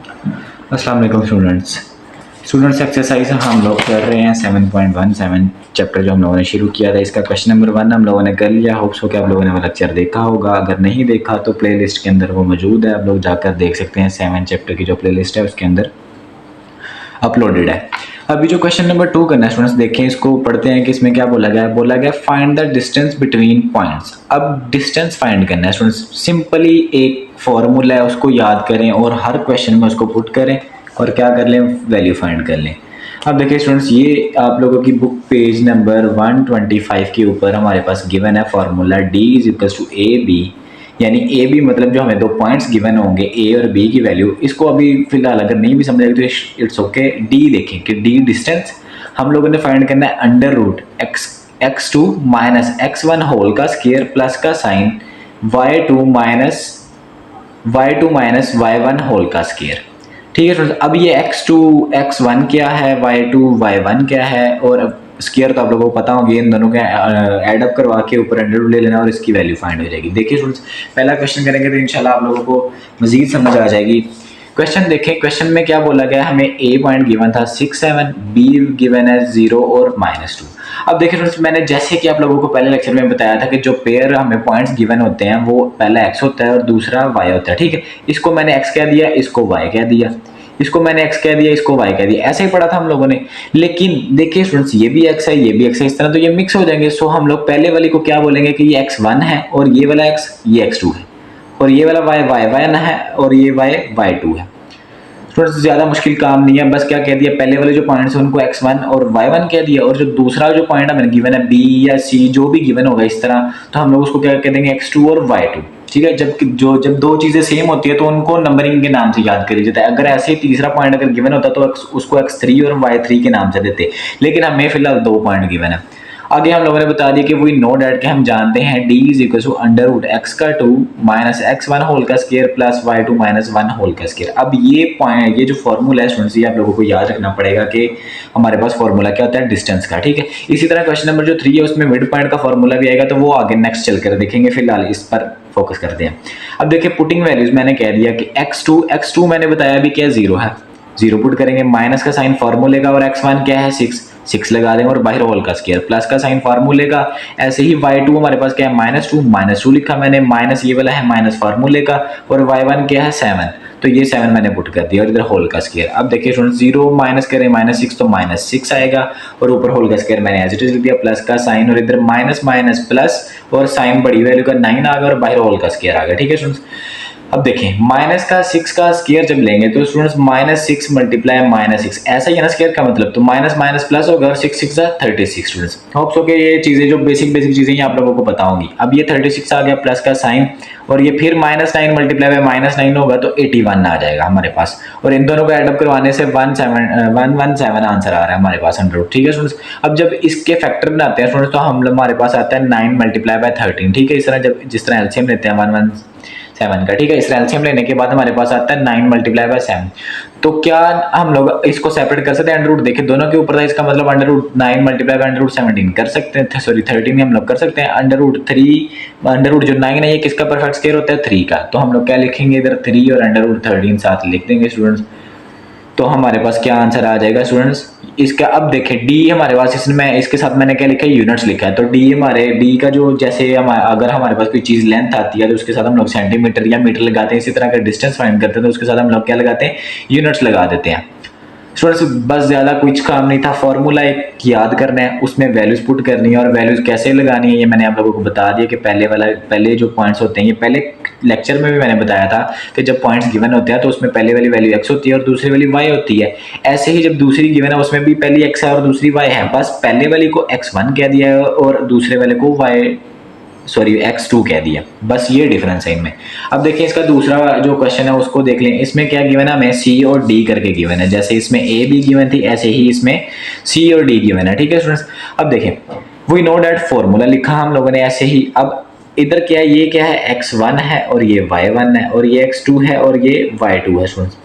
अस्सलाम वालेकुम students exercise हम लोग कर रहे हैं 7.17 चैप्टर जो हम लोगों ने शुरू किया था। इसका क्वेश्चन नंबर 1 हम लोगों ने कर लिया। होप्स हो कि आप लोगों ने वो लेक्चर देखा होगा। अगर नहीं देखा तो प्लेलिस्ट के अंदर वो मौजूद है, आप लोग जाकर देख सकते हैं। 7 चैप्टर की जो प्लेलिस्ट है उसके अंदर अपलोडेड है। अभी जो क्वेश्चन नंबर 2 करना है स्टूडेंट्स, देखें इसको पढ़ते हैं कि इसमें क्या बोला गया है। बोला गया find the distance between points. अब डिस्टेंस फाइंड करना है स्टूडेंट्स। सिंपली एक फॉर्मूला है, उसको याद करें और हर क्वेश्चन में उसको पुट करें और क्या कर लें, वैल्यू फाइंड कर लें। अब देखिए स्टूडेंट्स, ये आप लोगों की बुक पेज नंबर 125 के ऊपर हमारे पास गिवन है formula D is equal to A B, यानी ए बी मतलब जो हमें दो पॉइंट्स गिवन होंगे ए और बी की वैल्यू। इसको अभी फिलहाल अगर नहीं भी समझ आएगी तो इट्स ओके। डी देखें कि डी डिस्टेंस हम लोगों ने फाइंड करना है under root x2 minus x1 whole का स्क्वायर प्लस का sign y2 minus y1 whole का स्क्वायर। ठीक है फ्रेंड्स, अब ये x2 x1 क्या है, y2 y1 क्या है और स्क्वायर तो आप लोगों को पता होंगे। इन दोनों के एडअप करवा के ऊपर अंडर रूट ले लेना और इसकी वैल्यू फाइंड हो जाएगी। देखिए स्टूडेंट्स, पहला क्वेश्चन करेंगे तो इंशाल्लाह आप लोगों को मजीद समझ आ जाएगी। क्वेश्चन देखें, क्वेश्चन में क्या बोला गया, हमें ए पॉइंट गिवन था 6 7, बी गिवन है 0 और -2। अब देखिए फ्रेंड्स, मैंने जैसे कि आप लोगों को पहले लेक्चर में बताया था कि जो पेयर हमें पॉइंट्स गिवन होते हैं वो पहला x होता है और दूसरा y होता है। ठीक है, इसको मैंने x कह दिया, इसको y कह दिया, इसको मैंने x कह दिया, इसको y कह दिया। ऐसे ही पढ़ा था हम लोगों ने। लेकिन देखिए स्टूडेंट्स, ये भी x है, ये भी x है, इस तरह तो ये मिक्स हो जाएंगे। सो हम लोग पहले वाली को क्या बोलेंगे कि ये x1 है और ये वाला x ये x2 है और ये वाला y y1 है और ये y y2 है। स्टूडेंट्स, ज़्यादा मुश्किल काम नहीं है, बस क्या कह दिया, पहले वाले जो पॉइंट्स हैं उनको x1 और y1 कह दिया और जो दूसरा जो पॉइंट हमें गिवन है b या c जो भी गिवन होगा इस तरह, तो हम लोग उसको क्या कह देंगे, x2 और y2। ठीक है, जब दो चीज़ें सेम होती है तो उनको नंबरिंग के नाम से याद करी जाता है। अगर ऐसे ही तीसरा पॉइंट अगर गिवन होता तो उसको x3 और y3 के नाम से देते, लेकिन हमें फिलहाल दो पॉइंट गिवन है। आगे हम लोगों ने बता दिया कि वही नो डैट के हम जानते हैं d is equal to under root x का 2 माइनस x1 होल का square plus y2 minus 1 whole का स्क्वायर। अब ये पॉइंट, ये जो फॉर्मूला है स्टूडेंट्स, ये आप लोगों को याद रखना पड़ेगा कि हमारे पास फॉर्मूला क्या होता है, डिस्टेंस का। ठीक है, इसी तरह क्वेश्चन नंबर जो 3 है उसमें मिड पॉइंट का फॉर्मूला भी आएगा, तो वो आगे नेक्स्ट चलकर देखेंगे। फिलहाल इस पर फोकस करते हैं। अब देखिए पुटिंग वैल्यूज मैंने कह दिया कि x2 मैंने बताया भी क्या 0 है, 0 पुट करेंगे, माइनस का साइन फॉर्मूले का, और x1 क्या है 6 लगा देंगे और बाहर होल का स्क्वायर, प्लस का साइन फार्मूले का। ऐसे ही y2 हमारे पास क्या है -2 लिखा मैंने, माइनस ये वाला है माइनस फार्मूले का, और y1 क्या है 7, तो ये 7 मैंने पुट कर दिया और इधर होल का स्क्वायर। अब देखिए स्टूडेंट, 0 माइनस करें -6 तो -6 आएगा और ऊपर होल का स्क्वायर मैंने एज इट इज लिख दिया, प्लस का साइन और इधर माइनस माइनस प्लस और साइन बड़ी वैल्यू का 9 आ गया और बाहर होल का स्क्वायर आ गया। ठीक है स्टूडेंट्स, अब देखें माइनस का 6 का स्क्वायर जब लेंगे तो स्टूडेंट्स -6 मल्टीप्लाई -6 ऐसा ही है ना स्क्वायर का मतलब, तो माइनस माइनस प्लस होगा और 6 6 36 स्टूडेंट्स। होप्स हो कि ये चीजें जो बेसिक चीजें ये आप लोगों को पता होंगी। अब ये 36 आ गया प्लस का साइन और ये फिर -9 मल्टीप्लाई बाय -9 होगा तो 81 आ जाएगा हमारे पास, और इन दोनों को एडअप करवाने से 117 आंसर आ रहा है हमारे पास अंडर रूट। ठीक है स्टूडेंट्स, अब जब इसके फैक्टर बनाते हैं स्टूडेंट्स तो हमारे पास आता है 9 मल्टीप्लाई बाय 13। ठीक है, इस तरह जिस तरह एलसीएम लेते हैं 117 का। ठीक है, इस एलसीएम लेने के बाद हमारे पास आता है 9 मल्टीप्लाई बाय 7। तो क्या हम लोग इसको सेपरेट कर सकते हैं, अंडर रूट देखें दोनों के ऊपर था, इसका मतलब under root 9 multiply by under root 17 कर सकते हैं, सॉरी 13 हम लोग कर सकते हैं। अंडर रूट जो 9 है ये किसका परफेक्ट स्क्वायर होता है, 3 का, तो हम लोग क्या लिखेंगे इधर 3 और अंडर रूट 13 साथ लिख देंगे स्टूडेंट्स। तो हमारे पास क्या आंसर आ जाएगा स्टूडेंट्स इसका। अब देखें डी हमारे पास, इसमें इसके साथ मैंने क्या लिखा है, यूनिट्स लिखा है, तो डी का जो जैसे अगर हमारे पास कोई चीज़ लेंथ आती है तो उसके साथ हम लोग सेंटीमीटर या मीटर लगाते हैं। इसी तरह का डिस्टेंस फाइंड करते हैं तो उसके साथ हम लोग क्या लगाते हैं, यूनिट्स लगा देते हैं स्टूडेंट्स। बस ज़्यादा कुछ काम नहीं था, फॉर्मूला एक याद करना है, उसमें वैल्यूज पुट करनी है और वैल्यूज कैसे लगानी है ये मैंने आप लोगों को बता दिया कि पहले जो पॉइंट्स होते हैं, ये पहले लेक्चर में भी मैंने बताया था कि जब पॉइंट्स गिवन होते हैं तो उसमें पहले वाली वैल्यू x होती है और दूसरी वाली y होती है। ऐसे ही जब दूसरी गिवन है उसमें भी पहली x है और दूसरी y है, बस पहले वाली को x1 कह दिया है और दूसरे वाले को x2 कह दिया, बस ये डिफरेंस है इनमें। अब देखिए इसका दूसरा जो क्वेश्चन है उसको देख लें। इसमें क्या गिवन है, हमें C और D करके गिवन है, जैसे इसमें A B गिवन थी ऐसे ही इसमें C और D गिवन है। ठीक है स्टूडेंट्स, अब देखें वी नो डैट फॉर्मूला लिखा हम लोगों ने ऐसे ही। अब इधर क्या है, ये क्या है x1 है और ये y1 है और ये x2 है और ये y2 है स्टूडेंट्स।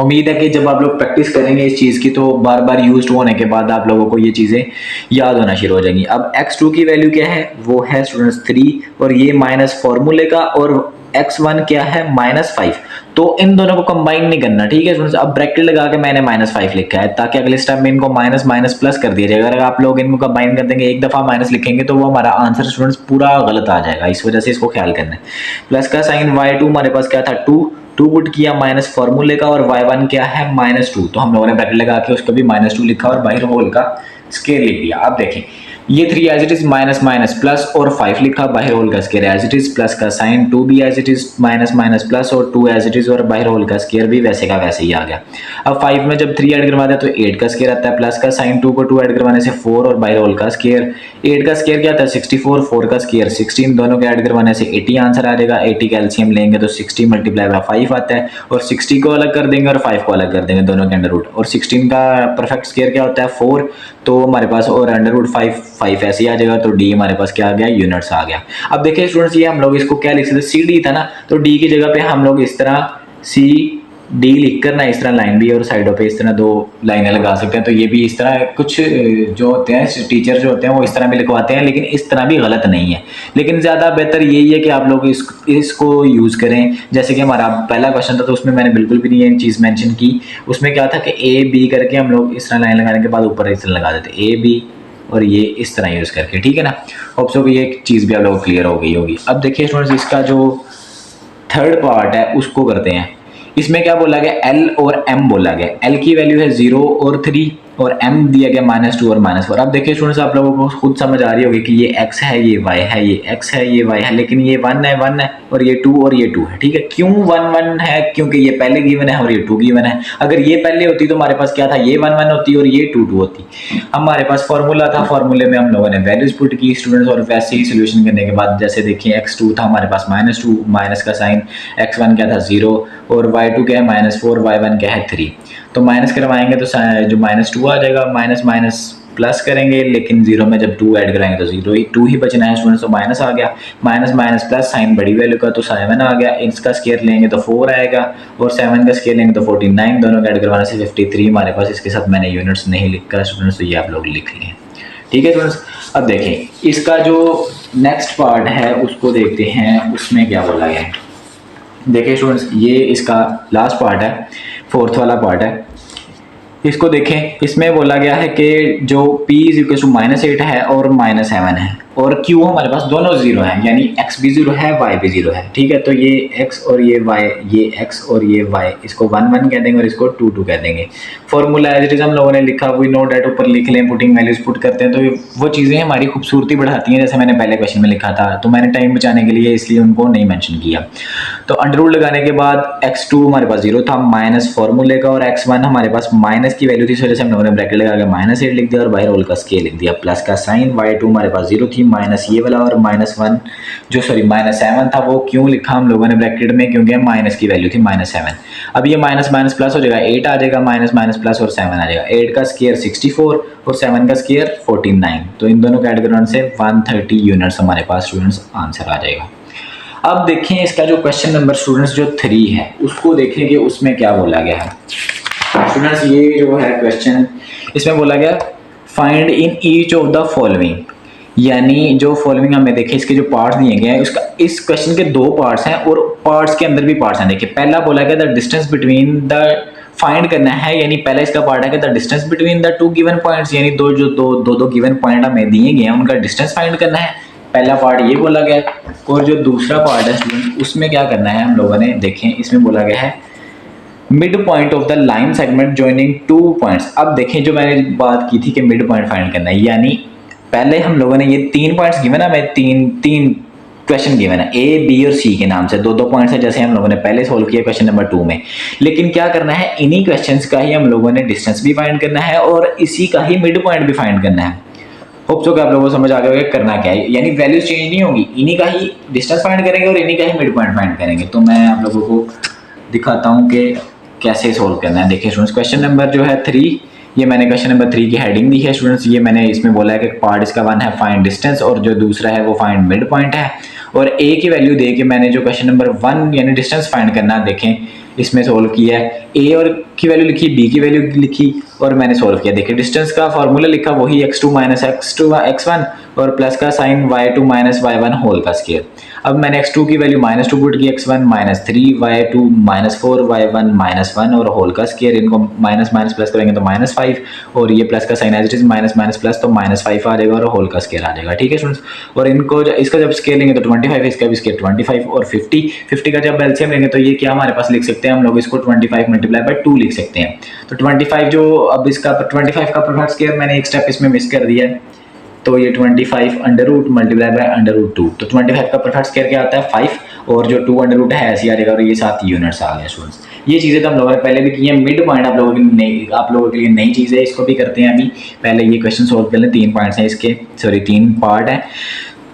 उम्मीद है कि जब आप लोग प्रैक्टिस करेंगे इस चीज़ की तो बार बार यूज्ड होने के बाद आप लोगों को ये चीज़ें याद होना शुरू हो जाएंगी। अब x2 की वैल्यू क्या है, वो है स्टूडेंट्स 3 और ये माइनस फॉर्मूले का और x1 क्या है -5, तो इन दोनों को कंबाइन नहीं करना, ठीक है स्टूडेंट्स। अब ब्रैकेट लगा के मैंने -5 लिखा है ताकि अगले स्टेप में इनको माइनस माइनस प्लस कर दिया जाएगा। अगर आप लोग इनको कंबाइन कर देंगे, एक दफ़ा माइनस लिखेंगे तो वो हमारा आंसर स्टूडेंट्स पूरा गलत आ जाएगा, इस वजह से इसको ख्याल करना है। प्लस का साइन y2 हमारे पास क्या था 2 पुट किया माइनस फॉर्मूले का, और y1 क्या है -2, तो हम लोगों ने ब्रैकेट लगा के उसको भी -2 लिखा और बाहर होल का स्केयर लिख दिया। अब देखें ये 3 as it is minus minus plus और 5 लिखा, बाहर होल का square as it is, plus का साइन 2 भी as it is minus minus plus और 2 एज इट इज, और बाहर होल का स्केयर भी वैसे का वैसे ही आ गया। अब 5 में जब 3 ऐड करवाते हैं तो 8 का स्केयर आता है, प्लस का साइन 2 को 2 ऐड करवाने से 4 और बाहर होल का स्केयर 8 का स्केयर क्या आता है 64, 4 का स्केयर 16, दोनों के ऐड करवाने से 80 आंसर आ जाएगा। 80 का एलसीएम लेंगे तो 60 मल्टीप्लाई बाय 5 आता है, और 60 को अलग कर देंगे और 5 को अलग कर देंगे दोनों के अंडर रूट, और 16 का परफेक्ट स्केयर क्या होता है 4, तो हमारे पास और अंडर रूट 5 ऐसे ही आ जाएगा, तो डी हमारे पास क्या आ गया यूनिट्स आ गया। अब देखिए स्टूडेंट्स ये हम लोग इसको क्या लिख सकते हैं, सी डी था ना, तो डी की जगह पे हम लोग इस तरह सी डी लिख कर ना इस तरह लाइन भी और साइडों पे इस तरह 2 लाइनें लगा सकते हैं। तो ये भी इस तरह कुछ जो होते हैं टीचर जो होते हैं वो इस तरह भी लिखवाते हैं, लेकिन इस तरह भी गलत नहीं है, लेकिन ज़्यादा बेहतर यही है कि आप लोग इसको यूज़ करें। जैसे कि हमारा पहला क्वेश्चन था तो उसमें मैंने बिल्कुल भी नहीं ये चीज़ मेंशन की, उसमें क्या था कि ए बी करके हम लोग इस तरह लाइन लगाने के बाद ऊपर इस तरह लगा देते ए बी, और ये इस तरह यूज़ करके, ठीक है ना। होप सो कि ये चीज़ भी आप लोगों को क्लियर हो गई होगी। अब देखिए स्टूडेंट्स इसका जो थर्ड पार्ट है उसको करते हैं। इसमें क्या बोला गया L और M बोला गया, L की वैल्यू है 0 और 3 और M दिया गया -2 और -4। अब देखिए स्टूडेंट्स आप लोगों को खुद समझ आ रही होगी कि ये x है ये y है, ये x है ये y है, लेकिन ये 1 है और ये 2 और ये 2 है, ठीक है। क्यों 1 है, क्योंकि ये पहले गिवन है और ये 2 गिवन है। अगर ये पहले होती तो हमारे पास क्या था, ये 1 होती और ये 2 होती। हमारे पास फॉर्मूला था, फॉर्मूले में हम लोगों ने वैल्यूज पुट की स्टूडेंट्स, और वैसे ही सोल्यूशन करने के बाद जैसे देखिए x2 था हमारे पास -2, माइनस का साइन, x1 क्या था 0 और y2 क्या है -4, y1 क्या है 3। तो माइनस करवाएंगे तो जो -2 आ जाएगा, माइनस माइनस प्लस करेंगे, लेकिन 0 में जब 2 ऐड कराएंगे तो 2 ही बचना है स्टूडेंट्स, तो माइनस आ गया, माइनस माइनस प्लस साइन बड़ी वैल्यू का तो 7 आ गया, इसका स्केयर लेंगे तो 4 आएगा और 7 का स्केयर लेंगे तो 49, दोनों का ऐड करवाने से 53 हमारे पास। इसके साथ मैंने यूनिट्स नहीं लिखा स्टूडेंट्स, तो ये आप लोग लिख लें, ठीक है स्टूडेंट्स। अब देखें इसका जो नेक्स्ट पार्ट है उसको देखते हैं, उसमें क्या बोला गया है। देखिए स्टूडेंट्स ये इसका लास्ट पार्ट है, फोर्थ वाला पार्ट है। इसको देखें, इसमें बोला गया है कि जो p -8 है और -7 है, और q हमारे पास दोनों 0 है, यानी x भी 0 है y भी 0 है, ठीक है। तो ये x और ये y, ये x और ये y, इसको 1 1 कह देंगे और इसको 2 2 कह देंगे। फॉर्मूला एज इट इज हम लोगों ने लिखा, वी नो डैट ऊपर लिख लें, पुटिंग वैल्यूज पुट करते हैं तो वो चीज़ें हमारी खूबसूरती बढ़ाती हैं, जैसे मैंने पहले क्वेश्चन में लिखा था। तो मैंने टाइम बचाने के लिए इसलिए उनको नहीं मैंशन किया। तो अंडर रूट लगाने के बाद x2 हमारे पास 0 था माइनस फॉर्मूले का, और x1 हमारे पास माइनस की वैल्यू थी, इस वजह से हम लोगों ने ब्रैकेट लगा के -8 लिख दिया और बाहर होल का स्केयर लिख दिया, प्लस का साइन y2 हमारे पास 0 थी माइनस ये वाला, और -1 जो -7 था वो क्यों लिखा हम लोगों ने ब्रैकेट में, क्योंकि माइनस की वैल्यू थी -7। अब ये माइनस माइनस प्लस हो जाएगा, 8 आ जाएगा, माइनस माइनस प्लस और 7 आ जाएगा। 8 का स्केयर 64 और 7 का स्केयर 49, तो इन दोनों का ऐड करने से 130 यूनिट्स हमारे पास स्टूडेंट्स आंसर आ जाएगा। अब देखें इसका जो क्वेश्चन नंबर स्टूडेंट्स जो 3 है उसको देखें कि उसमें क्या बोला गया है। स्टूडेंट्स ये जो है क्वेश्चन, इसमें बोला गया find in each of the following, यानी जो फॉलोइंग हमें देखें इसके जो पार्ट्स दिए गए हैं, उसका इस क्वेश्चन के 2 पार्ट्स हैं और पार्ट्स के अंदर भी पार्ट्स हैं। देखिए पहला बोला गया the distance between the, find करना है, यानी पहला इसका पार्ट है कि the distance between the 2 given points, यानी दो गिवन पॉइंट हमें दिए गए हैं उनका डिस्टेंस फाइंड करना है। पहला पार्ट ये बोला गया, और जो दूसरा पार्ट है स्टूडेंट उसमें क्या करना है हम लोगों ने, देखें इसमें बोला गया है mid point of the line segment joining 2 points. अब देखें जो मैंने बात की थी कि मिड पॉइंट फाइंड करना है, यानी पहले हम लोगों ने ये 3 पॉइंट्स गिवन है, हमें तीन क्वेश्चन गिवन है ए बी और सी के नाम से, 2 पॉइंट्स है जैसे हम लोगों ने पहले सोल्व किया क्वेश्चन नंबर 2 में। लेकिन क्या करना है, इन्हीं क्वेश्चंस का ही हम लोगों ने डिस्टेंस भी फाइंड करना है और इसी का ही मिड पॉइंट भी फाइंड करना है। होप सो कि आप लोगों को समझ आ गया करना क्या है, यानी वैल्यूज चेंज नहीं होगी, इन्हीं का ही डिस्टेंस फाइंड करेंगे और इन्हीं का ही मिड पॉइंट फाइंड करेंगे। तो मैं आप लोगों को दिखाता हूँ कि कैसे सोल्व करना है। देखिए स्टूडेंट्स क्वेश्चन नंबर जो है 3, ये मैंने क्वेश्चन नंबर 3 की हेडिंग दी है स्टूडेंट्स। ये मैंने इसमें बोला है कि पार्ट इसका 1 है फाइंड डिस्टेंस और जो दूसरा है वो फाइंड मिड पॉइंट है, और ए की वैल्यू दे के मैंने जो क्वेश्चन नंबर 1 यानी डिस्टेंस फाइंड करना, देखें इसमें सोल्व किया है, ए और की वैल्यू लिखी, बी की वैल्यू लिखी और मैंने सोल्व किया। देखिए डिस्टेंस का फॉर्मूला लिखा वही x2 - x1 और प्लस का साइन y2 - y1 होल का स्केयर। अब मैंने x2 की वैल्यू -2 पुट की, x1 -3, y2 -4, y1 -1 और होल का स्केयर, इनको माइनस माइनस प्लस करेंगे तो -5 और ये प्लस का sign as it is minus minus plus तो -5 आ जाएगा और होल का स्केयर आ जाएगा। ठीक है स्टूडेंट्स, और इनको इसका जब स्केयर लेंगे तो 25, इसका भी स्केयर 25 और 50 का जब एलसीएम लेंगे तो ये क्या हमारे पास लिख सकते हैं हम लोग, इसको 25 मल्टीप्लाई बाय 2 लिख सकते हैं। तो 25 जो अब इसका 25 का परफेक्ट स्केयर मैंने एक स्टेप इसमें मिस कर दिया है, तो ये 25 under root multiply by under root 2, तो 25 का परफेक्ट स्केयर क्या आता है 5 और जो 2 अंडर रूट है ऐसे आ जाएगा और ये 7 यूनिट्स आ गया स्टूडेंट्स। ये चीज़ें तो हम लोगों ने पहले भी की हैं। मिड पॉइंट आप लोगों के लिए नई चीज़ है, इसको भी करते हैं अभी। पहले ये क्वेश्चन सोल्व कर लें, 3 पॉइंट्स हैं इसके, सॉरी 3 पार्ट है।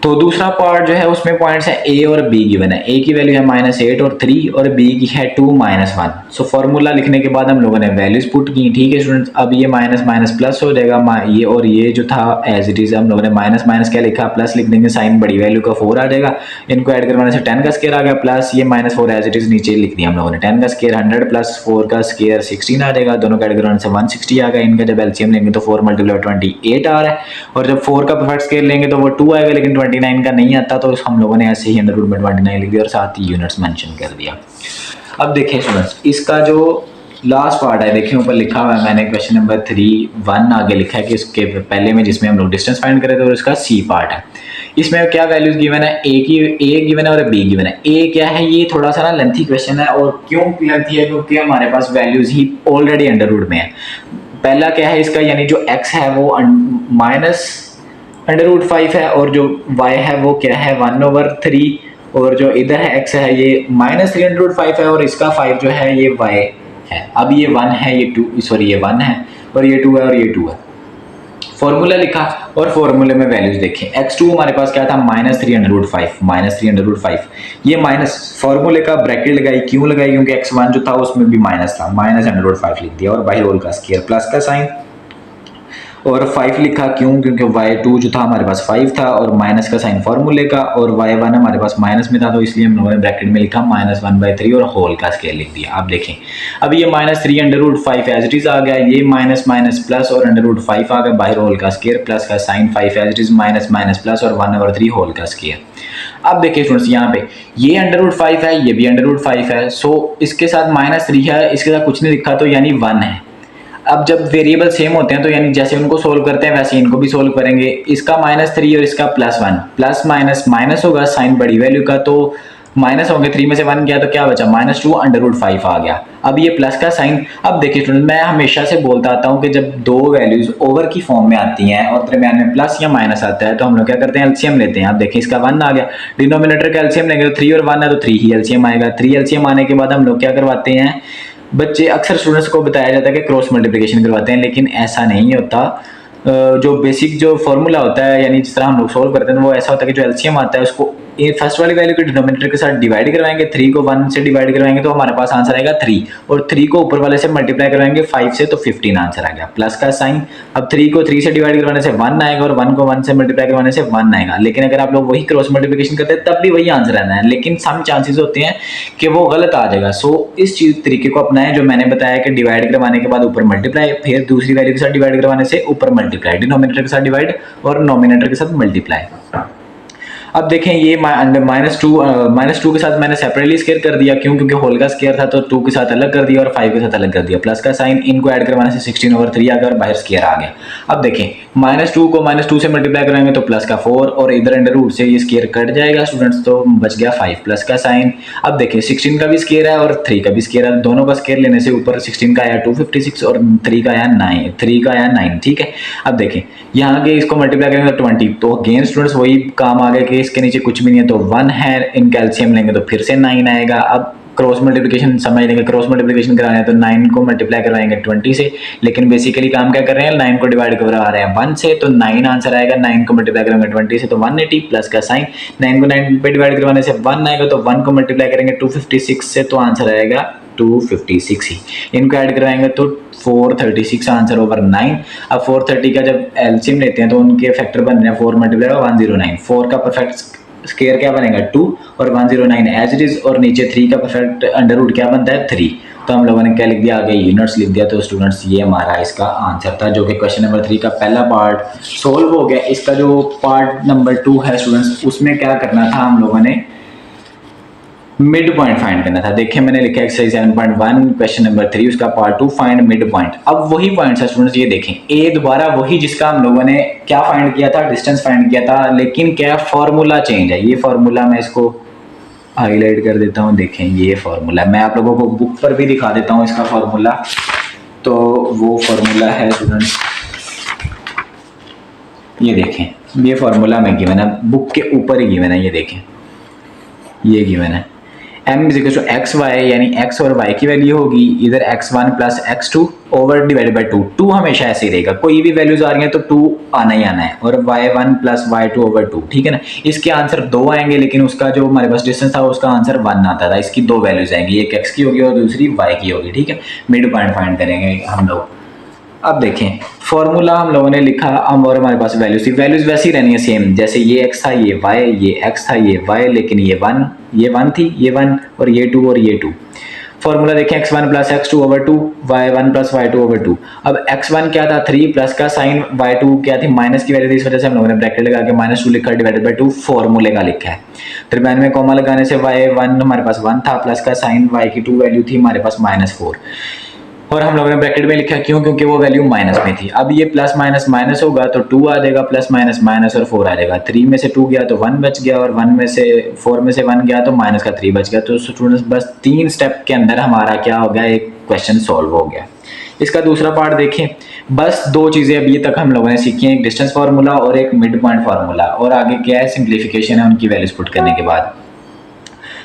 तो दूसरा पार्ट जो है उसमें पॉइंट्स है ए और बी गिवन है। ए की वैल्यू है -8 और 3 और बी की है 2 -1। सो फॉर्मूला लिखने के बाद हम लोगों ने वैल्यूज पुट की। ठीक है स्टूडेंट्स, अब ये माइनस माइनस प्लस हो जाएगा, ये और ये जो था एज इट इज हम लोगों ने माइनस माइनस क्या लिखा, प्लस लिख देंगे, साइन बड़ी वैल्यू का 4 आ जाएगा, इनको ऐड करवाने से 10 का स्केयर आ गया, प्लस ये -4 एज इट इज नीचे लिख दिया हम लोगों ने। 10 का स्केयर 100 प्लस 4 का स्केयर 16 आ जाएगा, दोनों का ऐड करवाने से 160 आ गया। इनका जब एलसीएम लेंगे तो 4 × 28 आ रहा है, और जब 4 का परफेक्ट स्केयर लेंगे तो वो 2 आएगा, लेकिन 29 का नहीं आता, तो हम लोगों ने ऐसे ही अंडर रूट में 29 लिख दिया और साथ ही यूनिट्स मेंशन कर दिया। अब देखें स्टूडेंट्स, इसका जो लास्ट पार्ट है, देखिए ऊपर लिखा हुआ है मैंने क्वेश्चन नंबर 3(1) आगे लिखा है कि इसके पहले में जिसमें हम लोग डिस्टेंस फाइंड करें तो इसका सी पार्ट है। इसमें क्या वैल्यूज गिवन है, ए गिवन है और बी गिवन है। ए क्या है, ये थोड़ा सा ना लेंथी क्वेश्चन है, और क्यों लेंथी है, क्योंकि हमारे पास वैल्यूज ही ऑलरेडी अंडर रूट में है। पहला क्या है इसका, यानी जो एक्स है वो -√5 है, और जो y है वो क्या है 1/3, और जो इधर है x है ये -3/5 है, और इसका 5 जो है ये y है। अब ये 1 है, ये 2, सॉरी ये 1 है और ये 2 है और ये 2 है। फॉर्मूला लिखा और फॉर्मूले में वैल्यूज देखें। x2 हमारे पास क्या था -3/5, ये माइनस फॉर्मूले का ब्रैकेट लगाई, क्यों लगाई, क्योंकि x1 जो था उसमें भी माइनस था, -√5 लिख दिया और बाहर होल का स्केयर प्लस का साइन, और 5 लिखा, क्यों, क्योंकि y2 जो था हमारे पास 5 था और माइनस का साइन फॉर्मूले का, और y1 हमारे पास माइनस में था तो इसलिए हम लोगों ने ब्रैकेट में लिखा -1/3 और होल का स्केयर लिख दिया। आप देखें अब ये -3/5 एज इट इज आ गया, ये माइनस माइनस प्लस और √5 आ गया, बाहर होल का स्केयर प्लस का sign, 5 as it is minus minus plus और 1/3 होल का स्केयर। अब देखिए स्टूडेंट्स, यहाँ पे ये √5 है, ये भी √5 है, सो इसके साथ -3 है, इसके साथ कुछ नहीं लिखा तो यानी 1 है। अब जब वेरिएबल सेम होते हैं तो यानी जैसे उनको सोल्व करते हैं वैसे इनको भी सोल्व करेंगे। इसका -3 और इसका +1, प्लस माइनस माइनस होगा साइन बड़ी वैल्यू का, तो माइनस होंगे, 3 में से 1 गया तो क्या बचा -2/5 आ गया। अब ये प्लस का साइन, अब देखिए स्टूडेंट, मैं हमेशा से बोलता आता हूँ कि जब दो वैल्यूज ओवर की फॉर्म में आती हैं और दरम्यान में प्लस या माइनस आता है तो हम लोग क्या करते हैं, एलसीएम लेते हैं। अब देखिए इसका 1 आ गया, डिनोमिनेटर का एलसीएम लेंगे तो 3 और 1 है तो 3 ही एलसीएम आएगा। 3 एलसीएम आने के बाद हम लोग क्या करवाते हैं, बच्चे अक्सर स्टूडेंट्स को बताया जाता है कि क्रॉस मल्टीप्लिकेशन करवाते हैं, लेकिन ऐसा नहीं होता। जो बेसिक जो फॉर्मूला होता है, यानी जिस तरह हम लोग सोल्व करते हैं वो ऐसा होता है कि जो एलसीएम आता है उसको ये फर्स्ट वाली वैल्यू के डिनोमिनेटर के साथ डिवाइड करवाएंगे, 3 को 1 से डिवाइड करवाएंगे तो हमारे पास आंसर आएगा 3, और 3 को ऊपर वाले से मल्टीप्लाई करवाएंगे 5 से तो 15 आंसर आ गया, प्लस का साइन। अब 3 को 3 से डिवाइड करवाने से 1 आएगा और 1 को 1 से मल्टीप्लाई करवाने से 1 आएगा, लेकिन अगर आप लोग वही क्रॉस मल्टीप्लिकेशन करते हैं तब भी वही आंसर आना है, लेकिन सम चांसेस होते हैं कि वो गलत आ जाएगा। सो इस चीज तरीके को अपनाएं जो मैंने बताया कि डिवाइड करवाने के बाद ऊपर मल्टीप्लाई, फिर दूसरी वैल्यू के साथ डिवाइड करवाने से ऊपर मल्टीप्लाई, डिनोमिनेटर के साथ डिवाइड और नोमिनेटर के साथ मल्टीप्लाई। अब देखें ये -2 के साथ मैंने सेपरेटली स्केयर कर दिया, क्यों, क्योंकि होल का स्केयर था तो 2 के साथ अलग कर दिया और 5 के साथ अलग कर दिया, प्लस का साइन, इनको ऐड करवाने से 16/3 आ गया और बाहर स्केयर आ गया। अब देखें -2 को -2 से मल्टीप्लाई कराएंगे तो प्लस का 4 और इधर अंडर रूट से ये स्केयर कट जाएगा स्टूडेंट्स, तो बच गया 5 प्लस का साइन। अब देखिए 16 का भी स्केयर है और 3 का भी स्केयर है, दोनों का स्केयर लेने से ऊपर 16 का आया 256 और 3 का आया 9, ठीक है। अब देखें यहाँ के इसको मल्टीप्लाई करेंगे तो 20, तो अगेन स्टूडेंट्स वही काम आ गया कि इसके नीचे कुछ भी नहीं है तो 1 है, इन कैल्शियम लेंगे तो फिर से 9 आएगा। अब क्रॉस मल्टीप्लिकेशन समझ लेंगे, क्रॉस मल्टीप्लिकेशन कराना है तो 9 को मल्टीप्लाई करवाएंगे 20 से, लेकिन बेसिकली काम क्या कर रहे हैं, 9 को डिवाइड करवा रहे हैं 1 से, तो 9 आंसर आएगा। 9 को मल्टीप्लाई करेंगे 20 से तो 180 प्लस का साइन, 9 को 9 पे डिवाइड करवाने से 1 आएगा, तो 1 को मल्टीप्लाई करेंगे 256 से तो आंसर आएगा 256 ही, इनको ऐड करवाएंगे तो 436 आंसर ओवर 9। अब 430 का जब एलसीएम लेते हैं तो उनके फैक्टर बन रहे हैं 4 मल्टीप्लाई 109, 4 का परफेक्ट स्केयर क्या बनेगा 2 और 109 एज इट इज, और नीचे 3 का परफेक्ट अंडर रूट क्या बनता है 3, तो हम लोगों ने क्या लिख दिया, आगे यूनिट्स लिख दिया। तो स्टूडेंट्स ये हमारा इसका आंसर था, जो कि क्वेश्चन नंबर 3 का पहला पार्ट सोल्व हो गया। इसका जो पार्ट नंबर 2 है स्टूडेंट्स, उसमें क्या करना था हम लोगों ने मिड पॉइंट फाइंड करना था। देखिए मैंने लिखा एक्सरसाइज 7.1 क्वेश्चन नंबर 3 उसका पार्ट 2 फाइंड मिड पॉइंट। अब वही पॉइंट्स है स्टूडेंट्स, ये देखें ए दोबारा वही जिसका हम लोगों ने क्या फाइंड किया था, डिस्टेंस फाइंड किया था, लेकिन क्या फॉर्मूला चेंज है। ये फॉर्मूला मैं इसको हाईलाइट कर देता हूँ, देखें ये फॉर्मूला मैं आप लोगों को बुक पर भी दिखा देता हूँ इसका फॉर्मूला। तो वो फॉर्मूला है स्टूडेंट्स, ये देखें ये फॉर्मूला में गिवन है, बुक के ऊपर ही गिवन है, ये देखें ये गिवन है m is to x y, यानी x और y की वैल्यू होगी इधर x1 plus x2 over divided by 2। 2 हमेशा ऐसे ही रहेगा, कोई भी वैल्यूज आ रही है तो 2 आना ही आना है, और y1 प्लस y2 ओवर 2, ठीक है ना। इसके आंसर 2 आएंगे, लेकिन उसका जो हमारे पास डिस्टेंस था उसका आंसर 1 आता था। इसकी 2 वैल्यूज आएंगी, एक x की होगी और दूसरी y की होगी, ठीक है। मिड पॉइंट फाइंड करेंगे हम लोग। अब देखें फॉर्मूला हम लोगों ने लिखा, हम और हमारे पास वैल्यूज थी, वैल्यूज वैसी रहनी है सेम, जैसे ये x था ये y, ये x था ये y, लेकिन ये 1 थी ये 1, और ये 2 और ये 2। फॉर्मूला देखें x1 plus x2 over 2, y1 plus y2 over 2। अब x1 क्या था 3, प्लस का साइन y2 क्या थी माइनस की वैल्यू थी, इस वजह से हम लोगों ने ब्रैकेट लगा के -2 लिखा डिवाइडेड बाई 2 फॉर्मूले का लिखा है। 93 में कॉमा लगाने से y1 हमारे पास 1 था, प्लस का साइन y की 2 वैल्यू थी हमारे पास -4, और हम लोगों ने ब्रैकेट में लिखा क्यों, क्योंकि वो वैल्यू माइनस में थी। अब ये प्लस माइनस माइनस होगा तो 2 आ जाएगा, प्लस माइनस माइनस और 4 आ जाएगा। 3 में से 2 गया तो 1 बच गया, और 1 में से 4 में से 1 गया तो माइनस का 3 बच गया। तो स्टूडेंट्स बस 3 स्टेप के अंदर हमारा क्या हो गया, एक क्वेश्चन सॉल्व हो गया। इसका दूसरा पार्ट देखें, बस 2 चीज़ें अभी तक हम लोगों ने सीखी हैं, एक डिस्टेंस फार्मूला और एक मिड पॉइंट फार्मूला, और आगे क्या है सिंप्लीफिकेशन है उनकी वैल्यूज पुट करने के बाद।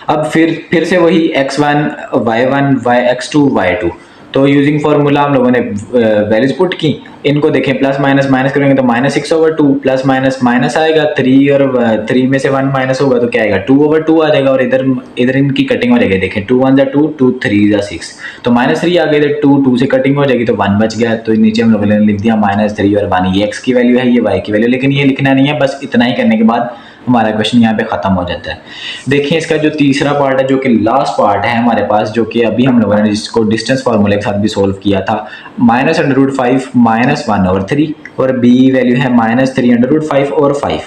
अब फिर से वही x1 y1 x2 y2, तो यूजिंग फार्मूला हम लोगों ने वैल्यूज पुट की। इनको देखें प्लस माइनस माइनस करेंगे तो -6 ओवर 2, प्लस माइनस माइनस आएगा 3, और 3 में से 1 माइनस होगा तो क्या आएगा 2 ओवर 2 आ जाएगा, और इधर इनकी कटिंग हो जाएगी। देखें 2 1 2, 2 3 6, तो -3 आ गए, इधर 2 2 से कटिंग हो जाएगी तो 1 बच गया। तो नीचे हम लोगों ने लिख दिया -3 और 1, ये x की वैल्यू है ये y की वैल्यू, लेकिन ये लिखना नहीं है, बस इतना ही करने के बाद हमारा क्वेश्चन यहाँ पे खत्म हो जाता है। देखिए इसका जो तीसरा पार्ट है, जो कि लास्ट पार्ट है हमारे पास, जो कि अभी हम लोगों ने जिसको डिस्टेंस फार्मूले के साथ भी सोल्व किया था, -√5 -1 ओवर 3, और b वैल्यू है -3√5 और 5।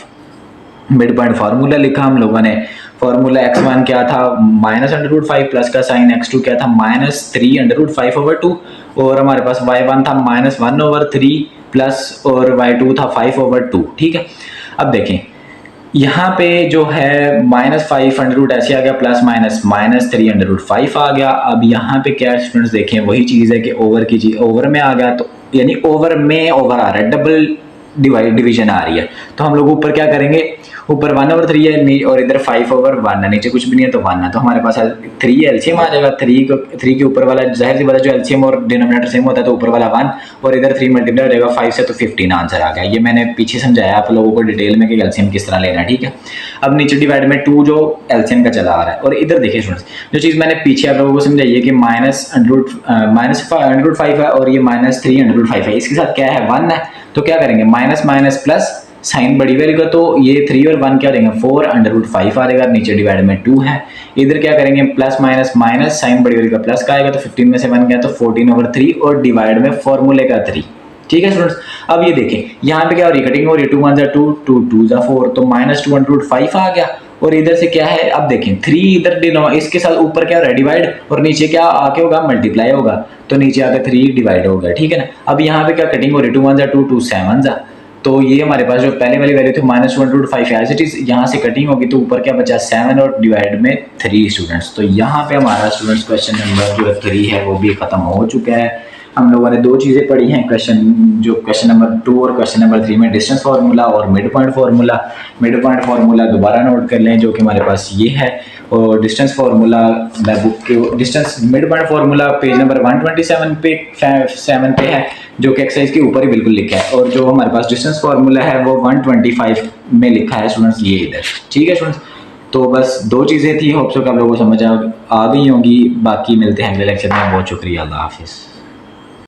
मिड पॉइंट फार्मूला लिखा हम लोगों ने, फार्मूला x1 क्या था -√5, प्लस का साइन x2 क्या था -3√5 ओवर 2, और हमारे पास y1 था -1 ओवर 3 प्लस, और y2 था 5 ओवर 2, ठीक है। अब देखें यहाँ पे जो है -5 ऐसे आ गया, प्लस माइनस -3√5 आ गया। अब यहाँ पे क्या स्टूडेंट्स देखें वही चीज़ है कि ओवर की चीज़ ओवर में आ गया, तो यानी ओवर में ओवर आ रहा है, डबल डिवीजन आ रही है। तो हम लोग ऊपर क्या करेंगे, ऊपर 1 ओवर 3 है और इधर 5 ओवर 1 है, नीचे कुछ भी नहीं है तो 1 है, तो हमारे पास 3 एलसीएम आ जाएगा। 3 के ऊपर वाला जाहिर सी बात है जो एलसीएम और डिनोमिनेटर सेम होता है तो ऊपर वाला 1, और इधर 3 मल्टीप्लाई हो जाएगा 5 से, तो 15 आंसर आ गया। ये मैंने पीछे समझाया आप लोगों को डिटेल में कि एलसीएम किस तरह लेना है, ठीक है। अब नीचे डिवाइड में 2 जो एलसीएम का चला आ रहा है, और इधर देखिए स्टूडेंट्स जो चीज़ मैंने पीछे आप लोगों को समझाई है कि -5 है और ये -3/5 है, इसके साथ क्या है 1 है, तो क्या करेंगे माइनस माइनस प्लस, साइन बड़ी वैल्यू का तो ये 3 और 1 क्या देंगे 4/5 आ जाएगा, नीचे डिवाइड में 2 है। इधर क्या करेंगे प्लस माइनस माइनस, साइन बड़ी वैल्यू का प्लस का आएगा तो 15 में से 1 गया तो 14/3 और डिवाइड में फॉर्मूले का 3, ठीक है स्टूडेंट्स। अब ये देखें यहाँ पे क्या हो रही है, कटिंग हो रही है, 2 1 2, 2 2 4, तो -2/5 आ गया। और इधर से क्या है, अब देखें 3 इधर इसके साथ ऊपर क्या हो रहा है डिवाइड, और नीचे क्या आके होगा मल्टीप्लाई होगा, तो नीचे आकर 3 डिवाइड हो गया, ठीक है ना। अब यहाँ पे क्या कटिंग हो रही है, 2 1 2, 2 7, तो ये हमारे पास जो पहले वाली वैल्यू थी -2/5 एज इट इज, यहाँ से कटिंग होगी तो ऊपर क्या बचा 7 और डिवाइड में 3 स्टूडेंट्स। तो यहाँ पे हमारा स्टूडेंट्स क्वेश्चन नंबर जो 3 है वो भी खत्म हो चुका है। हम लोगों ने 2 चीज़ें पढ़ी हैं, क्वेश्चन नंबर 2 और क्वेश्चन नंबर 3 में डिस्टेंस फार्मूला और mid point formula. Mid point formula दोबारा नोट कर लें जो कि हमारे पास ये है, और डिस्टेंस फार्मूला मैं बुक के mid point formula page number 127 पे 7 पे है, जो कि एक्सरसाइज के ऊपर ही बिल्कुल लिखा है, और जो हमारे पास डिस्टेंस फार्मूला है वो 125 में लिखा है स्टूडेंट्स, ये इधर, ठीक है स्टूडेंट्स। तो बस 2 चीज़ें थी, होप सो कि आप लोगों को समझ आ गई होंगी। बाकी मिलते हैं अगले लेक्चर में, बहुत शुक्रिया, अल्लाह हाफिज़।